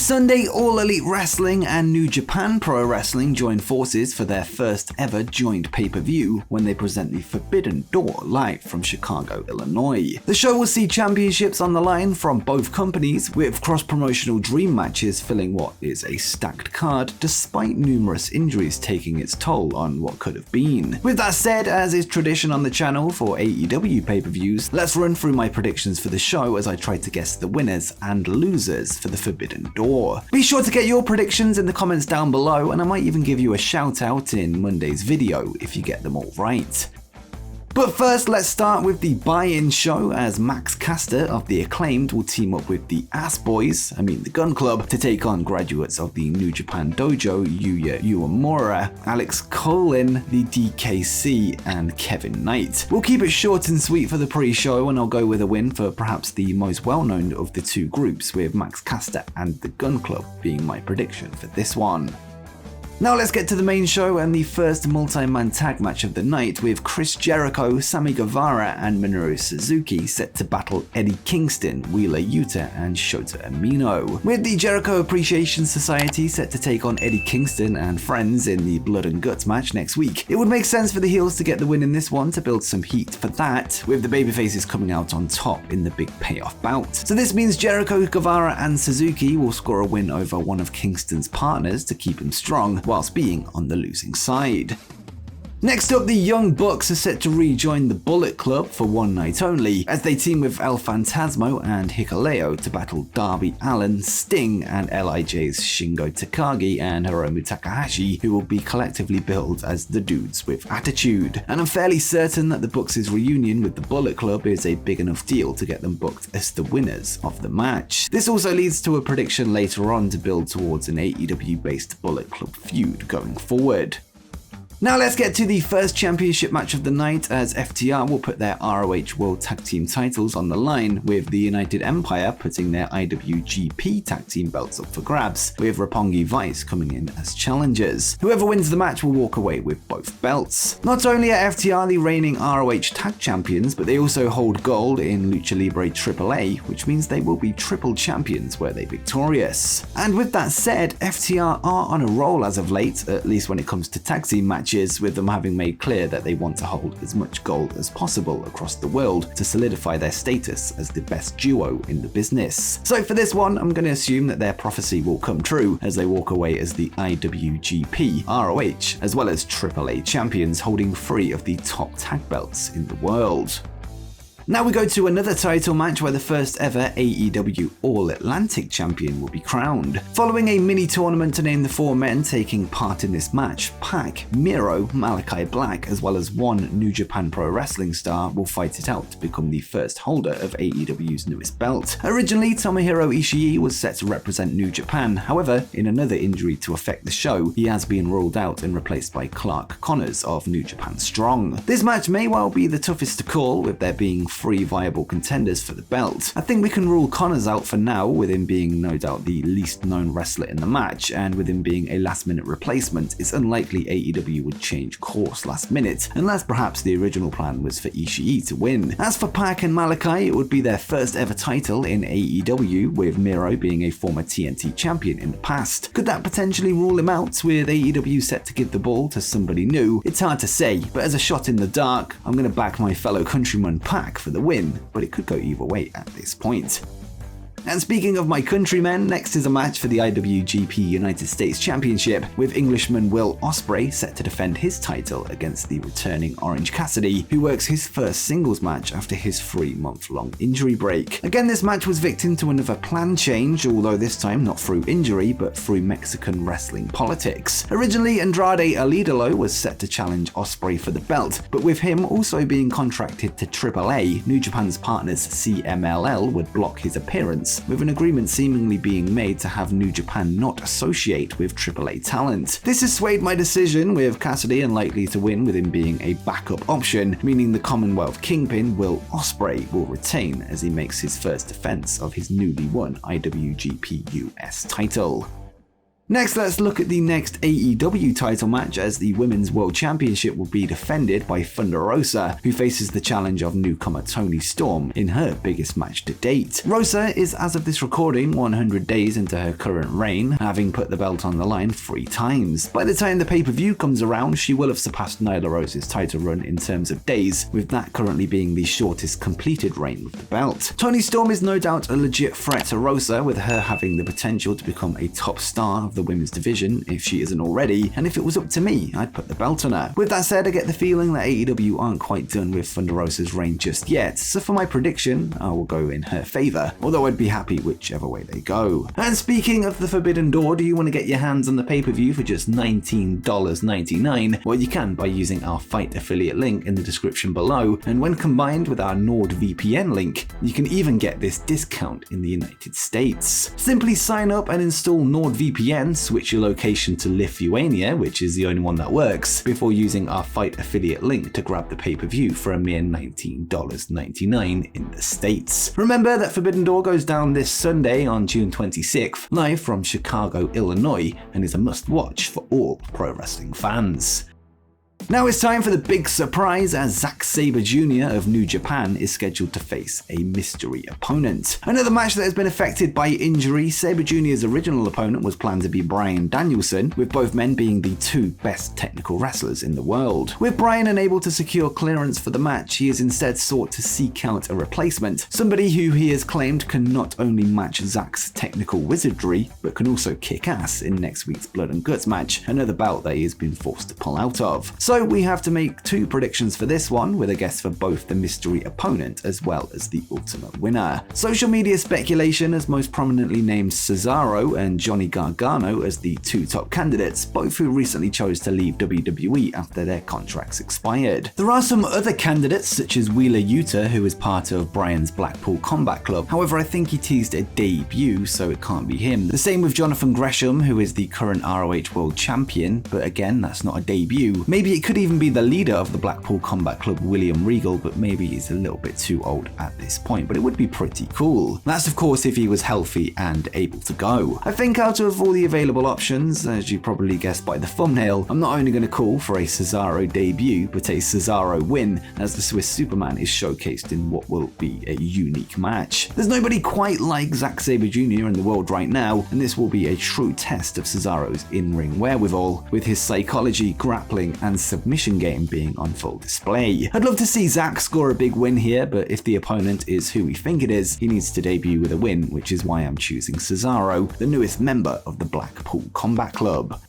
This Sunday, All Elite Wrestling and New Japan Pro Wrestling join forces for their first ever joint pay-per-view when they present the Forbidden Door live from Chicago, Illinois. The show will see championships on the line from both companies, with cross-promotional dream matches filling what is a stacked card, despite numerous injuries taking its toll on what could have been. With that said, as is tradition on the channel for AEW pay-per-views, let's run through my predictions for the show as I try to guess the winners and losers for the Forbidden Door. Be sure to get your predictions in the comments down below, and I might even give you a shout out in Monday's video if you get them all right. But first, let's start with the buy-in show, as Max Caster of The Acclaimed will team up with the Ass Boys, the Gun Club, to take on graduates of the New Japan Dojo, Yuya Uemura, Alex Colin, the DKC, and Kevin Knight. We'll keep it short and sweet for the pre-show, and I'll go with a win for perhaps the most well-known of the two groups, with Max Caster and the Gun Club being my prediction for this one. Now let's get to the main show and the first multi-man tag match of the night, with Chris Jericho, Sammy Guevara, and Minoru Suzuki set to battle Eddie Kingston, Wheeler Yuta, and Shota Umino. With the Jericho Appreciation Society set to take on Eddie Kingston and friends in the Blood and Guts match next week, it would make sense for the heels to get the win in this one to build some heat for that, with the babyfaces coming out on top in the big payoff bout. So this means Jericho, Guevara, and Suzuki will score a win over one of Kingston's partners to keep him strong, whilst being on the losing side. Next up, the Young Bucks are set to rejoin the Bullet Club for one night only, as they team with El Phantasmo and Hikuleo to battle Darby Allin, Sting, and LIJ's Shingo Takagi and Hiromu Takahashi, who will be collectively billed as the Dudes with Attitude. And I'm fairly certain that the Bucks' reunion with the Bullet Club is a big enough deal to get them booked as the winners of the match. This also leads to a prediction later on to build towards an AEW-based Bullet Club feud going forward. Now let's get to the first championship match of the night, as FTR will put their ROH World Tag Team titles on the line, with the United Empire putting their IWGP Tag Team belts up for grabs, with Roppongi Vice coming in as challengers. Whoever wins the match will walk away with both belts. Not only are FTR the reigning ROH Tag Champions, but they also hold gold in Lucha Libre AAA, which means they will be triple champions were they victorious. And with that said, FTR are on a roll as of late, at least when it comes to tag team matches, with them having made clear that they want to hold as much gold as possible across the world to solidify their status as the best duo in the business. So for this one, I'm going to assume that their prophecy will come true as they walk away as the IWGP, ROH, as well as AAA champions, holding 3 of the top tag belts in the world. Now we go to another title match where the first ever AEW All Atlantic champion will be crowned. Following a mini tournament to name the 4 men taking part in this match, Pac, Miro, Malachi Black, as well as one New Japan Pro Wrestling star will fight it out to become the first holder of AEW's newest belt. Originally, Tomohiro Ishii was set to represent New Japan, however, in another injury to affect the show, he has been ruled out and replaced by Clark Connors of New Japan Strong. This match may well be the toughest to call, with there being 3 viable contenders for the belt. I think we can rule Connors out for now, with him being no doubt the least known wrestler in the match, and with him being a last minute replacement, it's unlikely AEW would change course last minute, unless perhaps the original plan was for Ishii to win. As for Pac and Malachi, it would be their first ever title in AEW, with Miro being a former TNT champion in the past. Could that potentially rule him out, with AEW set to give the ball to somebody new? It's hard to say, but as a shot in the dark, I'm going to back my fellow countryman Pac for the win, but it could go either way at this point. And speaking of my countrymen, next is a match for the IWGP United States Championship, with Englishman Will Ospreay set to defend his title against the returning Orange Cassidy, who works his first singles match after his 3-month-long injury break. Again, this match was victim to another plan change, although this time not through injury, but through Mexican wrestling politics. Originally, Andrade El Idolo was set to challenge Ospreay for the belt, but with him also being contracted to AAA, New Japan's partners CMLL would block his appearance, with an agreement seemingly being made to have New Japan not associate with AAA talent. This has swayed my decision, with Cassidy unlikely to win with him being a backup option, meaning the Commonwealth Kingpin Will Ospreay will retain as he makes his first defense of his newly won IWGP US title. Next, let's look at the next AEW title match, as the Women's World Championship will be defended by Thunder Rosa, who faces the challenge of newcomer Toni Storm in her biggest match to date. Rosa is, as of this recording, 100 days into her current reign, having put the belt on the line 3 times. By the time the pay-per-view comes around, she will have surpassed Nyla Rose's title run in terms of days, with that currently being the shortest completed reign with the belt. Toni Storm is no doubt a legit threat to Rosa, with her having the potential to become a top star of the women's division if she isn't already, and if it was up to me, I'd put the belt on her. With that said, I get the feeling that AEW aren't quite done with Thunder Rosa's reign just yet, so for my prediction, I will go in her favor, although I'd be happy whichever way they go. And speaking of the Forbidden Door, do you want to get your hands on the pay-per-view for just $19.99? Well, you can by using our FITE affiliate link in the description below, and when combined with our NordVPN link, you can even get this discount in the United States. Simply sign up and install NordVPN, switch your location to Lithuania, which is the only one that works, before using our FITE affiliate link to grab the pay-per-view for a mere $19.99 in the States. Remember that Forbidden Door goes down this Sunday on June 26th, live from Chicago, Illinois, and is a must-watch for all pro wrestling fans. Now it's time for the big surprise, as Zack Sabre Jr. of New Japan is scheduled to face a mystery opponent. Another match that has been affected by injury. Sabre Jr.'s original opponent was planned to be Bryan Danielson, with both men being the 2 best technical wrestlers in the world. With Bryan unable to secure clearance for the match, he has instead sought to seek out a replacement, somebody who he has claimed can not only match Zack's technical wizardry, but can also kick ass in next week's Blood and Guts match, another bout that he has been forced to pull out of. So we have to make 2 predictions for this one, with a guess for both the mystery opponent as well as the ultimate winner. Social media speculation has most prominently named Cesaro and Johnny Gargano as the 2 top candidates, both who recently chose to leave WWE after their contracts expired. There are some other candidates, such as Wheeler Yuta, who is part of Bryan's Blackpool Combat Club. However, I think he teased a debut, so it can't be him. The same with Jonathan Gresham, who is the current ROH World Champion, but again, that's not a debut. Maybe it could even be the leader of the Blackpool Combat Club, William Regal, but maybe he's a little bit too old at this point, but it would be pretty cool. That's of course if he was healthy and able to go. I think out of all the available options, as you probably guessed by the thumbnail, I'm not only going to call for a Cesaro debut, but a Cesaro win, as the Swiss Superman is showcased in what will be a unique match. There's nobody quite like Zack Sabre Jr. in the world right now, and this will be a true test of Cesaro's in-ring wherewithal, with his psychology, grappling, and submission game being on full display. I'd love to see Zack score a big win here, but if the opponent is who we think it is, he needs to debut with a win, which is why I'm choosing Cesaro, the newest member of the Blackpool Combat Club.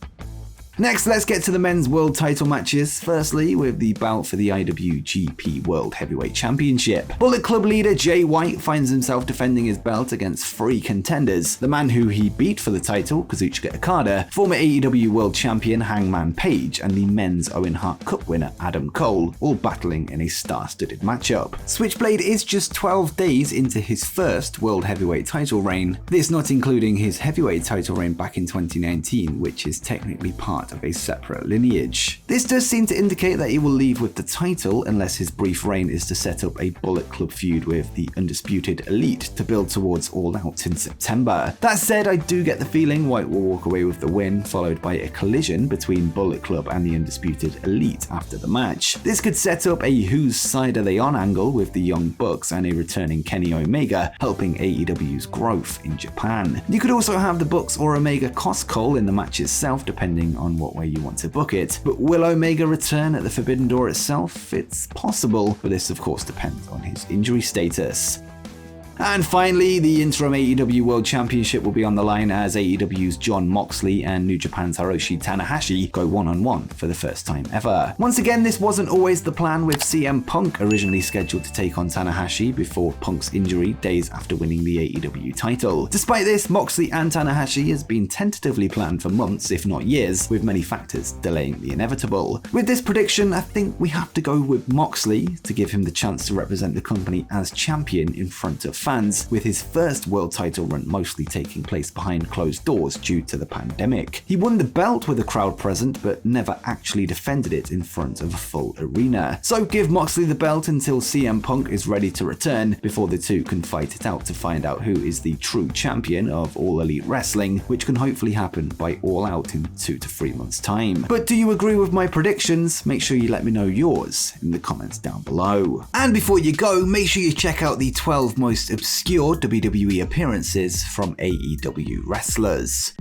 Next, let's get to the men's world title matches. Firstly, with the bout for the IWGP World Heavyweight Championship. Bullet Club leader Jay White finds himself defending his belt against 3 contenders. The man who he beat for the title, Kazuchika Okada, former AEW World Champion Hangman Page, and the men's Owen Hart Cup winner Adam Cole, all battling in a star-studded matchup. Switchblade is just 12 days into his first World Heavyweight title reign, this not including his heavyweight title reign back in 2019, which is technically part of a separate lineage. This does seem to indicate that he will leave with the title, unless his brief reign is to set up a Bullet Club feud with the Undisputed Elite to build towards All Out in September. That said, I do get the feeling White will walk away with the win, followed by a collision between Bullet Club and the Undisputed Elite after the match. This could set up a whose side are they on angle, with the Young Bucks and a returning Kenny Omega helping AEW's growth in Japan. You could also have the Bucks or Omega cost Cole in the match itself, depending on what way you want to book it. But will Omega return at the Forbidden Door itself? It's possible, but this of course depends on his injury status. And finally, the interim AEW World Championship will be on the line as AEW's Jon Moxley and New Japan's Hiroshi Tanahashi go one-on-one for the first time ever. Once again, this wasn't always the plan, with CM Punk originally scheduled to take on Tanahashi before Punk's injury days after winning the AEW title. Despite this, Moxley and Tanahashi has been tentatively planned for months, if not years, with many factors delaying the inevitable. With this prediction, I think we have to go with Moxley to give him the chance to represent the company as champion in front of fans, with his first world title run mostly taking place behind closed doors due to the pandemic. He won the belt with a crowd present, but never actually defended it in front of a full arena. So give Moxley the belt until CM Punk is ready to return, before the two can fight it out to find out who is the true champion of All Elite Wrestling, which can hopefully happen by All Out in 2 to 3 months' time. But do you agree with my predictions? Make sure you let me know yours in the comments down below. And before you go, make sure you check out the 12 most obscure WWE appearances from AEW wrestlers.